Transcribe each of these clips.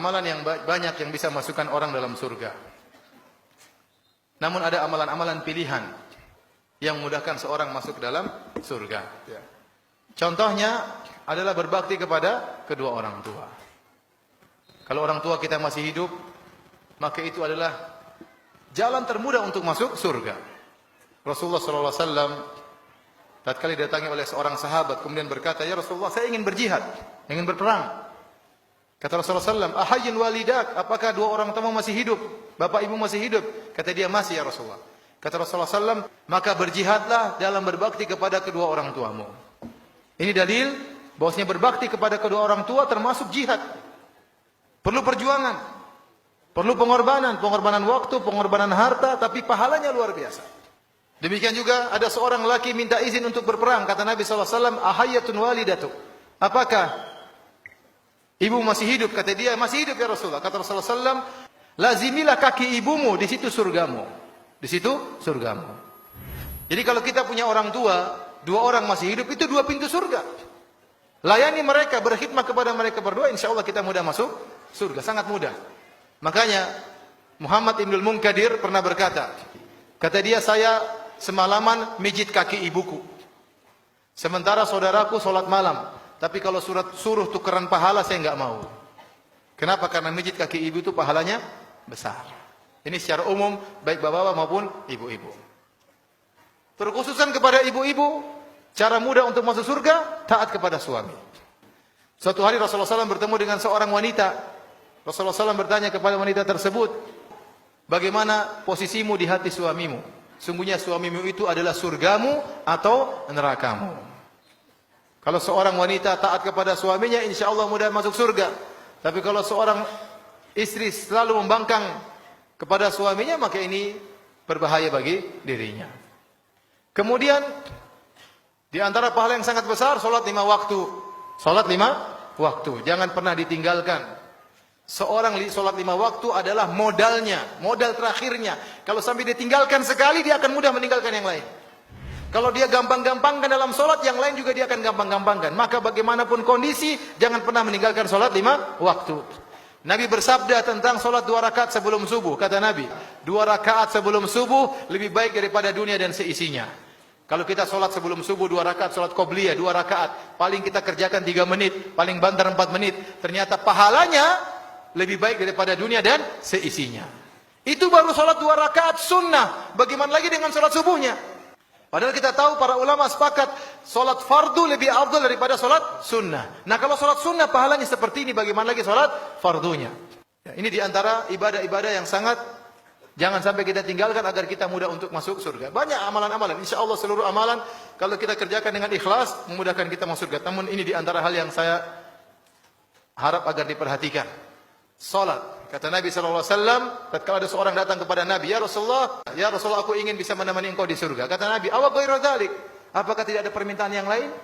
Amalan yang banyak yang bisa masukkan orang dalam surga. Namun ada amalan-amalan pilihan yang memudahkan seorang masuk dalam surga. Contohnya adalah berbakti kepada kedua orang tua. Kalau orang tua kita masih hidup, maka itu adalah jalan termudah untuk masuk surga. Rasulullah SAW tatkala didatangi oleh seorang sahabat kemudian berkata, "Ya Rasulullah, saya ingin berjihad, ingin berperang." Kata Rasulullah SAW, "Ahayyin walidak?" Apakah dua orang tuamu masih hidup? Bapak ibu masih hidup? Kata dia, "Masih ya Rasulullah." Kata Rasulullah SAW, "Maka berjihadlah dalam berbakti kepada kedua orang tuamu." Ini dalil bahwasanya berbakti kepada kedua orang tua termasuk jihad. Perlu perjuangan, perlu pengorbanan, pengorbanan waktu, pengorbanan harta, tapi pahalanya luar biasa. Demikian juga ada seorang laki minta izin untuk berperang. Kata Nabi SAW, "Ahayyatun walidatuk?" Apakah ibu masih hidup? Kata dia, "Masih hidup ya Rasulullah." Kata Rasulullah SAW, "Lazimilah kaki ibumu, di situ surgamu." Di situ surgamu. Jadi kalau kita punya orang tua, dua orang masih hidup, itu dua pintu surga. Layani mereka, berkhidmat kepada mereka berdua, insya Allah kita mudah masuk surga, sangat mudah. Makanya Muhammad Ibnul Munkadir pernah berkata, kata dia, "Saya semalaman mijit kaki ibuku. Sementara saudaraku sholat malam. Tapi kalau suruh tukeran pahala saya enggak mau." Kenapa? Karena mijit kaki ibu itu pahalanya besar. Ini secara umum baik bapak-bapak maupun ibu-ibu. Terkhususan kepada ibu-ibu, cara mudah untuk masuk surga, taat kepada suami. Suatu hari Rasulullah SAW bertemu dengan seorang wanita. Rasulullah SAW bertanya kepada wanita tersebut, "Bagaimana posisimu di hati suamimu? Sungguhnya suamimu itu adalah surgamu atau nerakamu?" Kalau seorang wanita taat kepada suaminya, insya Allah mudah masuk surga. Tapi kalau seorang istri selalu membangkang kepada suaminya, maka ini berbahaya bagi dirinya. Kemudian di antara pahala yang sangat besar, salat 5 waktu. Salat 5 waktu, jangan pernah ditinggalkan. Seorang salat 5 waktu adalah modalnya, modal terakhirnya. Kalau sampai ditinggalkan sekali, dia akan mudah meninggalkan yang lain. Kalau dia gampang-gampangkan dalam solat, yang lain juga dia akan gampang-gampangkan. Maka bagaimanapun kondisi, jangan pernah meninggalkan solat 5 waktu. Nabi bersabda tentang solat 2 rakaat sebelum subuh. Kata Nabi, 2 rakaat sebelum subuh lebih baik daripada dunia dan seisinya. Kalau kita solat sebelum subuh 2 rakaat, solat qobliyah 2 rakaat, paling kita kerjakan 3 menit, paling banter 4 menit. Ternyata pahalanya lebih baik daripada dunia dan seisinya. Itu baru solat 2 rakaat sunnah. Bagaimana lagi dengan solat subuhnya? Padahal kita tahu para ulama sepakat solat fardu lebih afdal daripada solat sunnah. Nah kalau solat sunnah pahalanya seperti ini, bagaimana lagi solat fardunya? Ya, ini diantara ibadah-ibadah yang sangat jangan sampai kita tinggalkan agar kita mudah untuk masuk surga. Banyak amalan-amalan. Insya Allah seluruh amalan kalau kita kerjakan dengan ikhlas memudahkan kita masuk surga. Namun ini diantara hal yang saya harap agar diperhatikan. Salat. Kata Nabi SAW, tatkala ada seorang datang kepada Nabi, "Ya Rasulullah, aku ingin bisa menemani engkau di surga." Kata Nabi, "Awa ghairu dzalik?" Apakah tidak ada permintaan yang lain?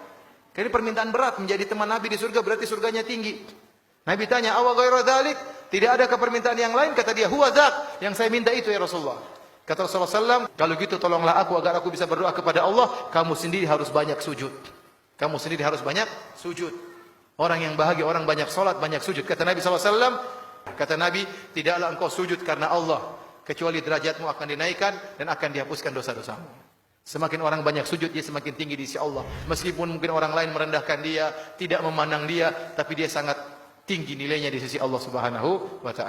Ini permintaan berat, menjadi teman Nabi di surga berarti surganya tinggi. Nabi tanya, "Awa ghairu dzalik?" Tidak ada permintaan yang lain? Kata dia, "Huwa dzak." Yang saya minta itu ya Rasulullah. Kata Rasulullah SAW, "Kalau gitu tolonglah aku agar aku bisa berdoa kepada Allah, kamu sendiri harus banyak sujud." Kamu sendiri harus banyak sujud. Orang yang bahagia, orang banyak salat, banyak sujud. Kata Nabi SAW, kata Nabi, "Tidaklah engkau sujud karena Allah, kecuali derajatmu akan dinaikkan dan akan dihapuskan dosa-dosamu." Semakin orang banyak sujud, dia semakin tinggi di sisi Allah. Meskipun mungkin orang lain merendahkan dia, tidak memandang dia, tapi dia sangat tinggi nilainya di sisi Allah Subhanahu wa Ta'ala.